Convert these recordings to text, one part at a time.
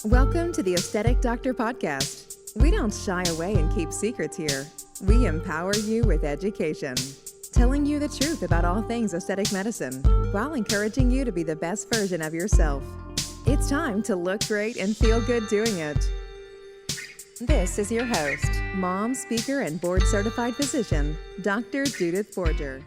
Welcome to the Aesthetic Doctor Podcast. We don't shy away and keep secrets here. We empower you with education, telling you the truth about all things aesthetic medicine while encouraging you to be the best version of yourself. It's time to look great and feel good doing it. This is your host, mom, speaker, and board-certified physician, Dr. Jude Borger.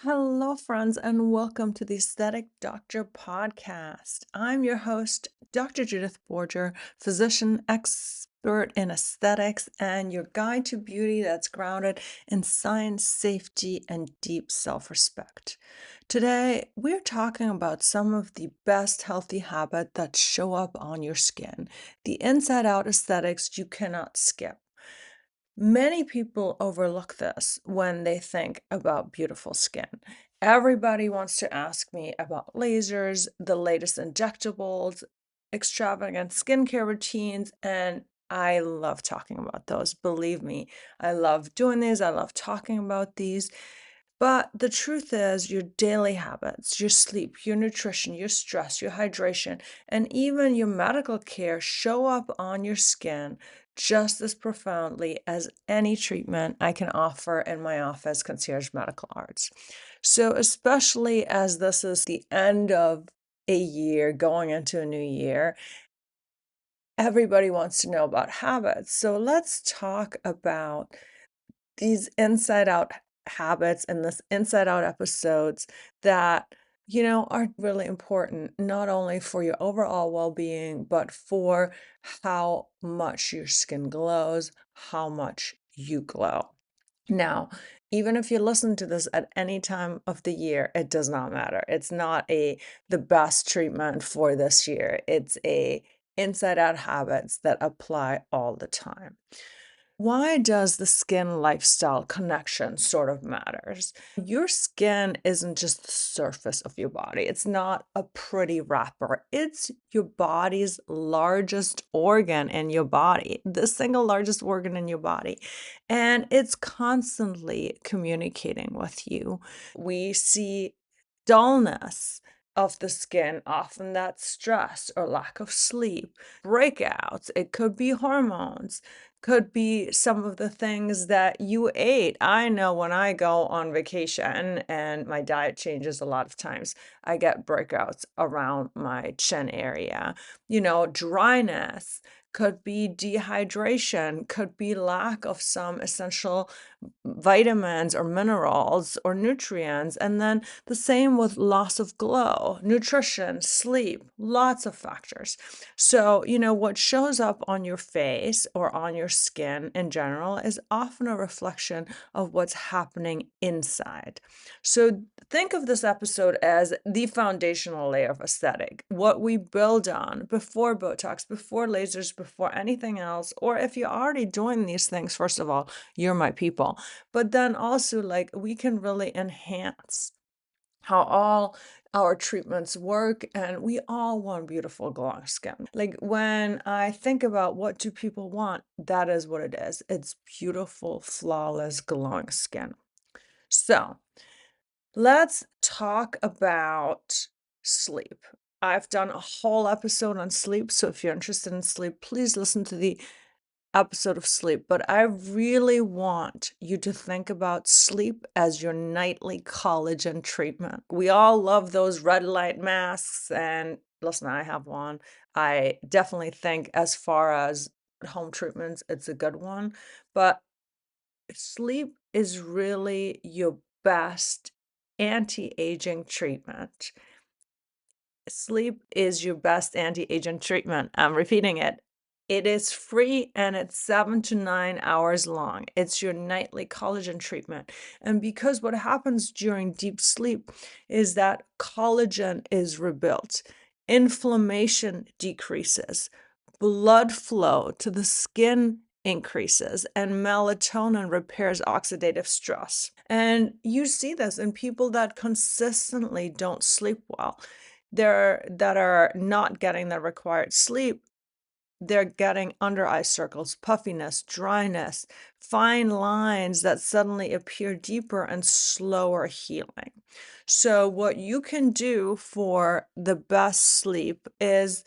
Hello, friends, and welcome to the Aesthetic Doctor Podcast. I'm your host, Dr. Judith Borger, physician expert in aesthetics, and your guide to beauty that's grounded in science, safety, and deep self-respect. Today, we're talking about some of the best healthy habits that show up on your skin, the inside-out aesthetics you cannot skip. Many people overlook this when they think about beautiful skin. Everybody wants to ask me about lasers, the latest injectables, extravagant skincare routines, and I love talking about those. Believe me, I love doing these. I love talking about these. But the truth is, your daily habits, your sleep, your nutrition, your stress, your hydration, and even your medical care show up on your skin just as profoundly as any treatment I can offer in my office, Concierge Medical Arts. So, especially as this is the end of a year, going into a new year, everybody wants to know about habits. So, let's talk about these inside out habits and this inside out episodes that are really important not only for your overall well-being but for how much your skin glows, how much you glow. Now, even if you listen to this at any time of the year, it does not matter. It's not the best treatment for this year. It's a inside out habits that apply all the time. Why does the skin lifestyle connection sort of matters? Your skin isn't just the surface of your body. It's not a pretty wrapper. It's your body's largest organ in your body, the single largest organ in your body. And it's constantly communicating with you. We see dullness of the skin, often that's stress or lack of sleep, breakouts. It could be hormones, could be some of the things that you ate. I know when I go on vacation and my diet changes a lot of times, I get breakouts around my chin area. Dryness could be dehydration, could be lack of some essential vitamins or minerals or nutrients. And then the same with loss of glow, nutrition, sleep, lots of factors. So, what shows up on your face or on your skin in general is often a reflection of what's happening inside. So, think of this episode as the foundational layer of aesthetic, what we build on before Botox, before lasers, before anything else. Or if you're already doing these things, first of all, you're my people. But then also, we can really enhance how all our treatments work, and we all want beautiful glowing skin. Like when I think about what do people want, that is what it is. It's beautiful, flawless, glowing skin. So let's talk about sleep. I've done a whole episode on sleep, so if you're interested in sleep, please listen to the episode of sleep. But I really want you to think about sleep as your nightly collagen treatment. We all love those red light masks, and listen, I have one. I definitely think as far as home treatments, it's a good one. But sleep is really your best anti-aging treatment. Sleep is your best anti-aging treatment. I'm repeating it. It is free and it's 7 to 9 hours long. It's your nightly collagen treatment. And because what happens during deep sleep is that collagen is rebuilt, inflammation decreases, blood flow to the skin increases, and melatonin repairs oxidative stress. And you see this in people that consistently don't sleep well. That are not getting the required sleep. They're getting under eye circles, puffiness, dryness, fine lines that suddenly appear deeper and slower healing. So what you can do for the best sleep is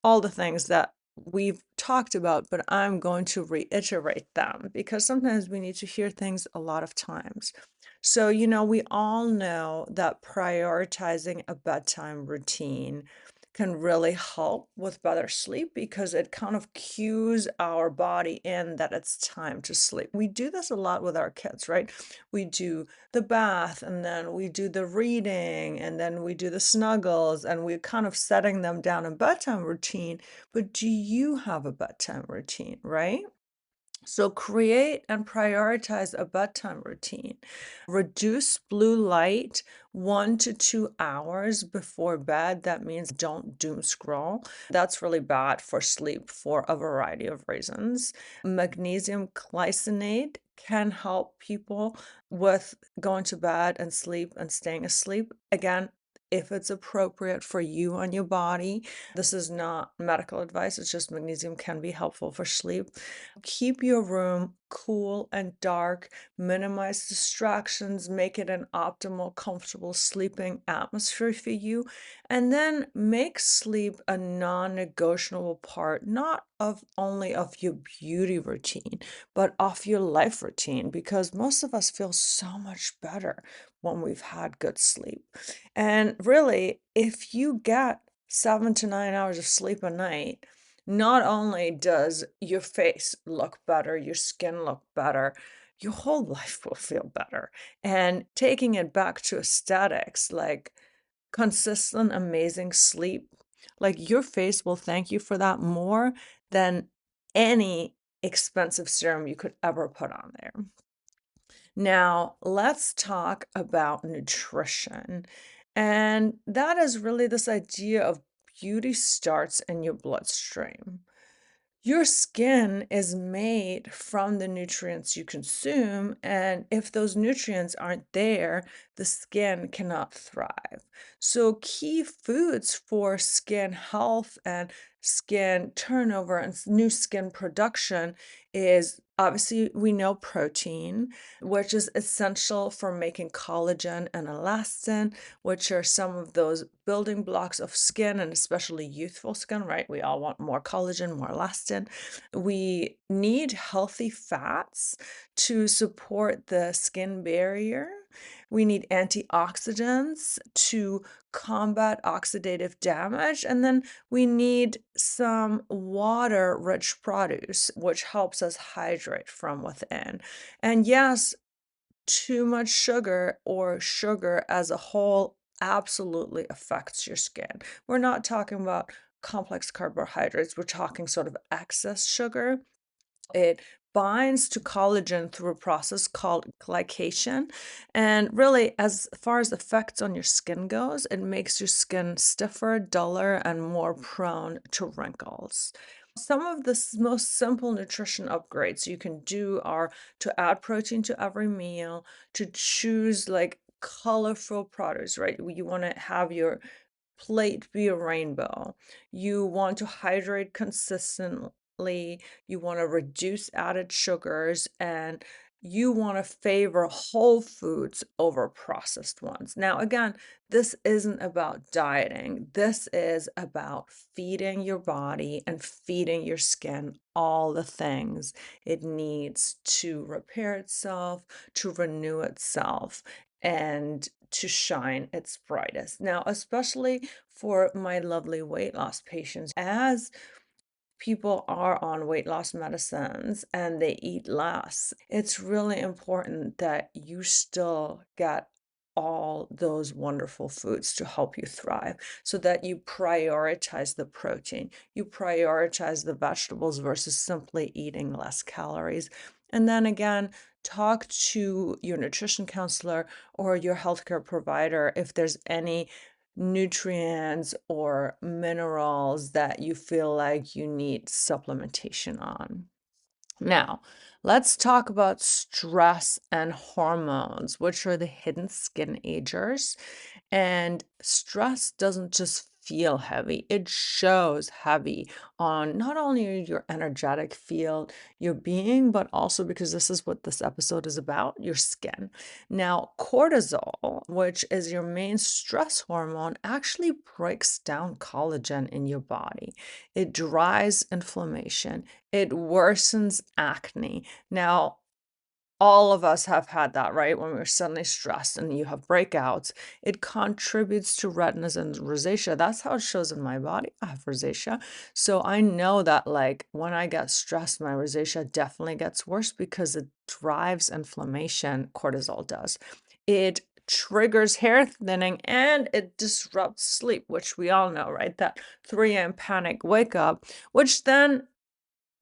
all the things that we've talked about, but I'm going to reiterate them because sometimes we need to hear things a lot of times. So, we all know that prioritizing a bedtime routine can really help with better sleep because it kind of cues our body in that it's time to sleep. We do this a lot with our kids, right? We do the bath and then we do the reading and then we do the snuggles and we're kind of setting them down a bedtime routine. But do you have a bedtime routine, right? So create and prioritize a bedtime routine. Reduce blue light 1 to 2 hours before bed. That means don't doom scroll. That's really bad for sleep for a variety of reasons. Magnesium glycinate can help people with going to bed and sleep and staying asleep. Again, if it's appropriate for you and your body. This is not medical advice, it's just magnesium can be helpful for sleep. Keep your room cool and dark, minimize distractions, make it an optimal, comfortable sleeping atmosphere for you, and then make sleep a non-negotiable part, not of only of your beauty routine, but of your life routine, because most of us feel so much better when we've had good sleep. And really, if you get 7 to 9 hours of sleep a night, not only does your face look better, your skin look better, your whole life will feel better. And taking it back to aesthetics, like consistent, amazing sleep, like your face will thank you for that more than any expensive serum you could ever put on there. Now, let's talk about nutrition. And that is really this idea of beauty starts in your bloodstream. Your skin is made from the nutrients you consume, and if those nutrients aren't there, the skin cannot thrive. So, key foods for skin health and skin turnover and new skin production is obviously we know protein, which is essential for making collagen and elastin, which are some of those building blocks of skin and especially youthful skin, right? We all want more collagen, more elastin. We need healthy fats to support the skin barrier. We need antioxidants to combat oxidative damage. And then we need some water rich produce, which helps us hydrate from within. And yes, too much sugar or sugar as a whole absolutely affects your skin. We're not talking about complex carbohydrates, we're talking sort of excess sugar. It binds to collagen through a process called glycation. And really, as far as effects on your skin goes, it makes your skin stiffer, duller, and more prone to wrinkles. Some of the most simple nutrition upgrades you can do are to add protein to every meal, to choose like colorful produce, right? You want to have your plate be a rainbow. You want to hydrate consistently. You want to reduce added sugars and you want to favor whole foods over processed ones. Now, again, this isn't about dieting. This is about feeding your body and feeding your skin all the things it needs to repair itself, to renew itself, and to shine its brightest. Now, especially for my lovely weight loss patients, as people are on weight loss medicines and they eat less, it's really important that you still get all those wonderful foods to help you thrive so that you prioritize the protein, you prioritize the vegetables versus simply eating less calories. And then again, talk to your nutrition counselor or your healthcare provider if there's any nutrients or minerals that you feel like you need supplementation on. Now, let's talk about stress and hormones, which are the hidden skin agers. And stress doesn't just feel heavy. It shows heavy on not only your energetic field, your being, but also because this is what this episode is about, your skin. Now, cortisol, which is your main stress hormone, actually breaks down collagen in your body. It drives inflammation. It worsens acne. Now, all of us have had that, right? When we're suddenly stressed and you have breakouts, it contributes to redness and rosacea. That's how it shows in my body. I have rosacea. So I know that, like, when I get stressed, my rosacea definitely gets worse because it drives inflammation, cortisol does. It triggers hair thinning and it disrupts sleep, which we all know, right? That 3 a.m. panic wake up, which then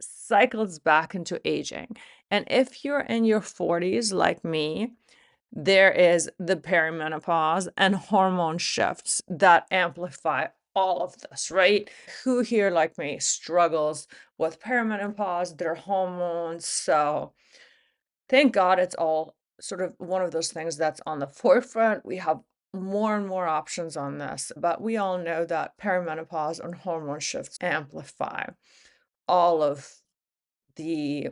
cycles back into aging. And if you're in your 40s like me, there is the perimenopause and hormone shifts that amplify all of this, right? Who here, like me, struggles with perimenopause, their hormones? So thank God it's all sort of one of those things that's on the forefront. We have more and more options on this, but we all know that perimenopause and hormone shifts amplify all of the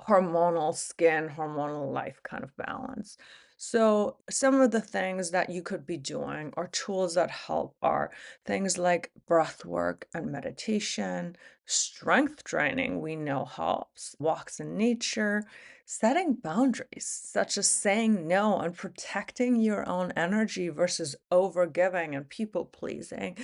hormonal skin, hormonal life kind of balance. So, some of the things that you could be doing or tools that help are things like breath work and meditation, strength training, we know helps, walks in nature, setting boundaries, such as saying no and protecting your own energy versus overgiving and people pleasing.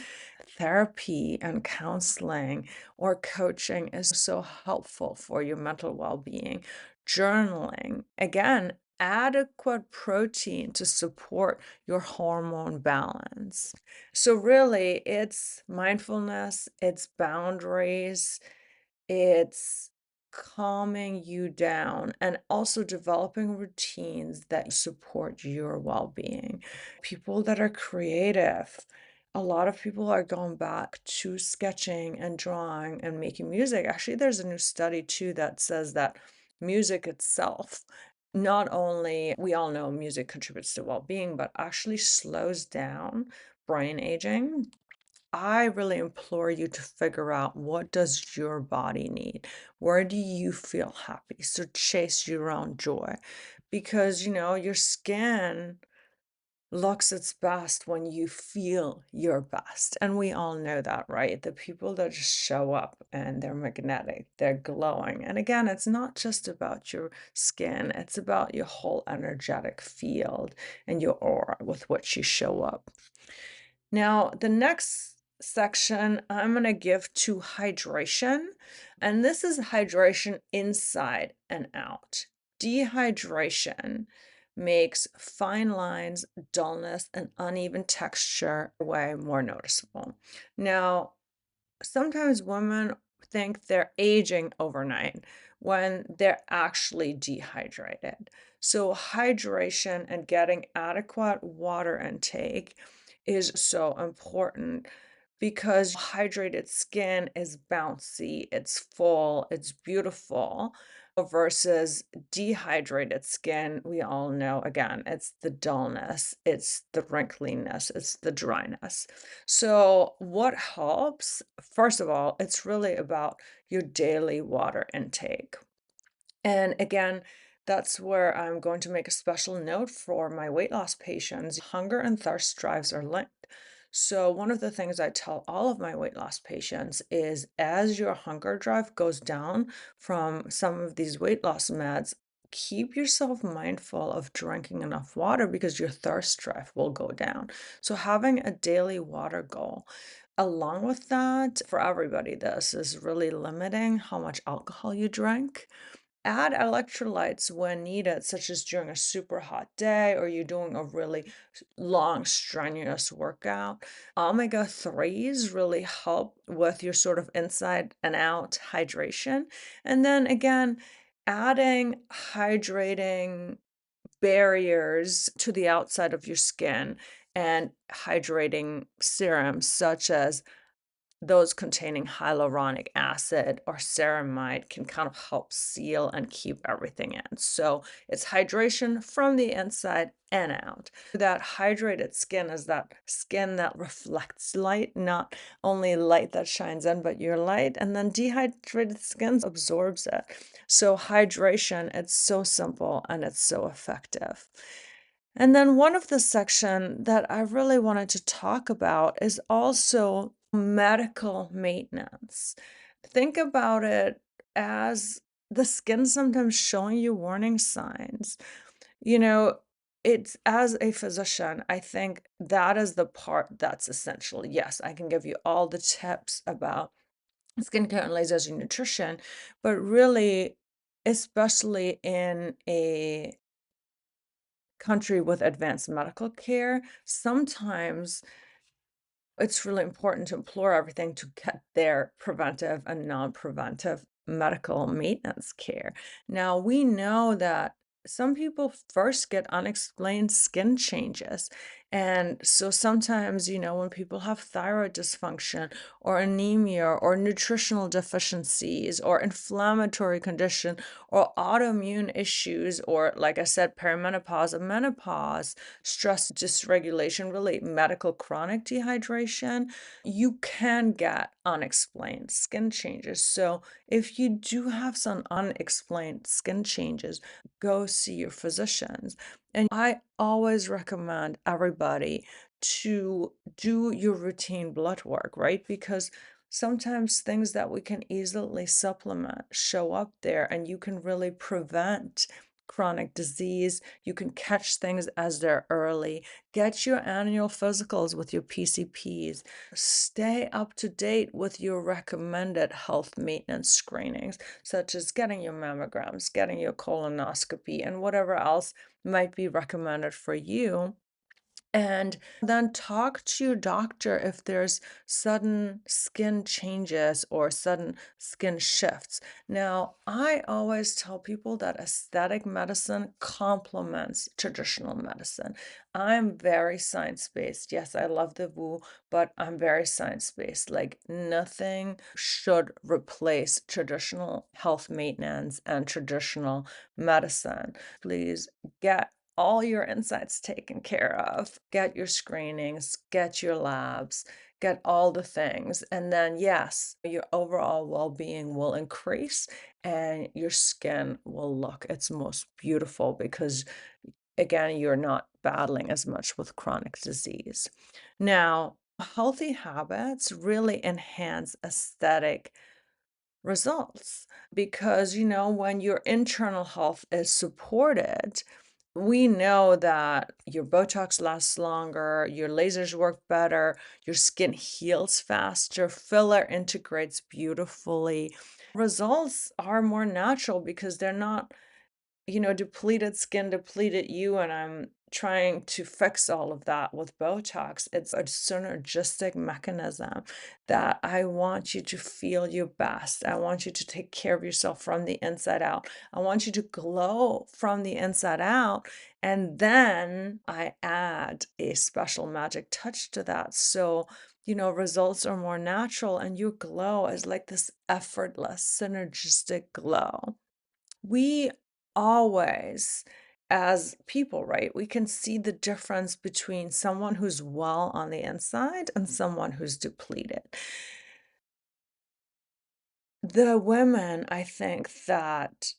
Therapy and counseling or coaching is so helpful for your mental well being. Journaling, again, adequate protein to support your hormone balance. So, really, it's mindfulness, it's boundaries, it's calming you down and also developing routines that support your well being. People that are creative, a lot of people are going back to sketching and drawing and making music. Actually, there's a new study too that says that music itself, not only we all know music contributes to well-being, but actually slows down brain aging. I really implore you to figure out, what does your body need? Where do you feel happy? So chase your own joy because your skin looks its best when you feel your best. And we all know that, right? The people that just show up and they're magnetic, they're glowing. And again, it's not just about your skin, it's about your whole energetic field and your aura with which you show up. Now, the next section I'm going to give to hydration, and this is hydration inside and out. Dehydration makes fine lines, dullness, and uneven texture way more noticeable. Now, sometimes women think they're aging overnight when they're actually dehydrated. So, hydration and getting adequate water intake is so important because hydrated skin is bouncy, it's full, it's beautiful, versus dehydrated skin. We all know, again, it's the dullness, it's the wrinkliness, it's the dryness. So, what helps? First of all, it's really about your daily water intake. And again, that's where I'm going to make a special note for my weight loss patients. Hunger and thirst drives are linked. So, one of the things I tell all of my weight loss patients is, as your hunger drive goes down from some of these weight loss meds, keep yourself mindful of drinking enough water because your thirst drive will go down. So, having a daily water goal. Along with that, for everybody, this is really limiting how much alcohol you drink. Add electrolytes when needed, such as during a super hot day or you're doing a really long, strenuous workout. Omega 3s really help with your sort of inside and out hydration. And then again, adding hydrating barriers to the outside of your skin and hydrating serums, such as those containing hyaluronic acid or ceramide can kind of help seal and keep everything in. So it's hydration from the inside and out. That hydrated skin is that skin that reflects light, not only light that shines in, but your light. And then dehydrated skin absorbs it. So hydration, it's so simple and it's so effective. And then one of the section that I really wanted to talk about is also medical maintenance. Think about it as the skin sometimes showing you warning signs. You know, it's as a physician, I think that is the part that's essential. Yes, I can give you all the tips about skincare and lasers and nutrition, but really, especially in a country with advanced medical care, sometimes it's really important to explore everything to get their preventive and non-preventive medical maintenance care. Now, we know that some people first get unexplained skin changes. And so sometimes, when people have thyroid dysfunction or anemia or nutritional deficiencies or inflammatory condition or autoimmune issues, or like I said, perimenopause and menopause, stress dysregulation, really medical chronic dehydration, you can get unexplained skin changes. So if you do have some unexplained skin changes, go see your physicians. And I always recommend everybody to do your routine blood work, right? Because sometimes things that we can easily supplement show up there, and you can really prevent chronic disease. You can catch things as they're early. Get your annual physicals with your PCPs. Stay up to date with your recommended health maintenance screenings, such as getting your mammograms, getting your colonoscopy, and whatever else might be recommended for you. And then talk to your doctor if there's sudden skin changes or sudden skin shifts. Now, I always tell people that aesthetic medicine complements traditional medicine. I'm very science-based. Yes, I love the woo, but I'm very science-based. Like, nothing should replace traditional health maintenance and traditional medicine. Please get all your insights taken care of. Get your screenings, get your labs, get all the things. And then, yes, your overall well being will increase and your skin will look its most beautiful because, again, you're not battling as much with chronic disease. Now, healthy habits really enhance aesthetic results because, when your internal health is supported, we know that your Botox lasts longer, your lasers work better, your skin heals faster, filler integrates beautifully. Results are more natural because they're not, depleted skin, depleted you, and I'm trying to fix all of that with Botox. It's a synergistic mechanism that I want you to feel your best. I want you to take care of yourself from the inside out. I want you to glow from the inside out. And then I add a special magic touch to that. So, results are more natural and your glow is like this effortless, synergistic glow. We always, as people, right, we can see the difference between someone who's well on the inside and someone who's depleted. The women, I think, that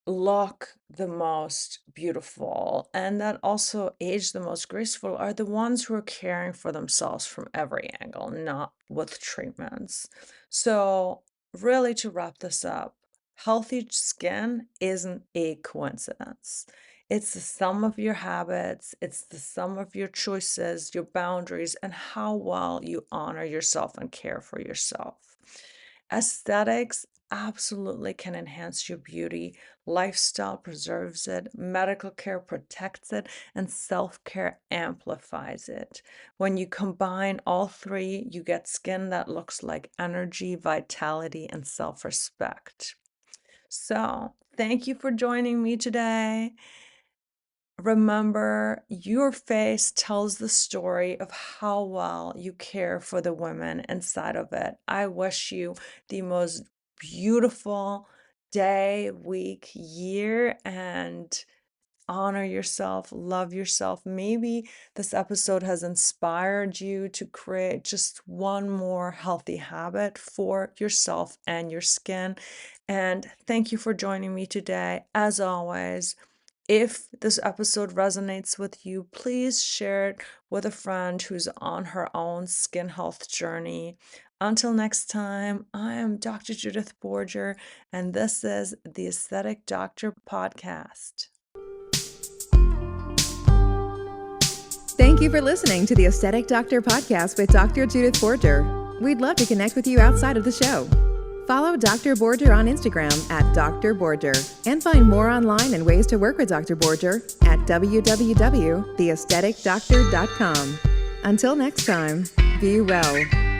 look the most beautiful and that also age the most graceful are the ones who are caring for themselves from every angle, not with treatments. So, really, to wrap this up, healthy skin isn't a coincidence. It's the sum of your habits, it's the sum of your choices, your boundaries, and how well you honor yourself and care for yourself. Aesthetics absolutely can enhance your beauty. Lifestyle preserves it, medical care protects it, and self care amplifies it. When you combine all three, you get skin that looks like energy, vitality, and self respect. So, thank you for joining me today. remember, your face tells the story of how well you care for the women inside of it. I wish you the most beautiful day, week, year, and honor yourself, love yourself. Maybe this episode has inspired you to create just one more healthy habit for yourself and your skin. And thank you for joining me today. As always, if this episode resonates with you, please share it with a friend who's on her own skin health journey. Until next time, I am Dr. Judith Borger, and this is the Aesthetic Doctor Podcast. Thank you for listening to the Aesthetic Doctor Podcast with Dr. Judith Borger. We'd love to connect with you outside of the show. Follow Dr. Borger on Instagram at Dr. Borger and find more online and ways to work with Dr. Borger at www.theaestheticdoctor.com. Until next time, be well.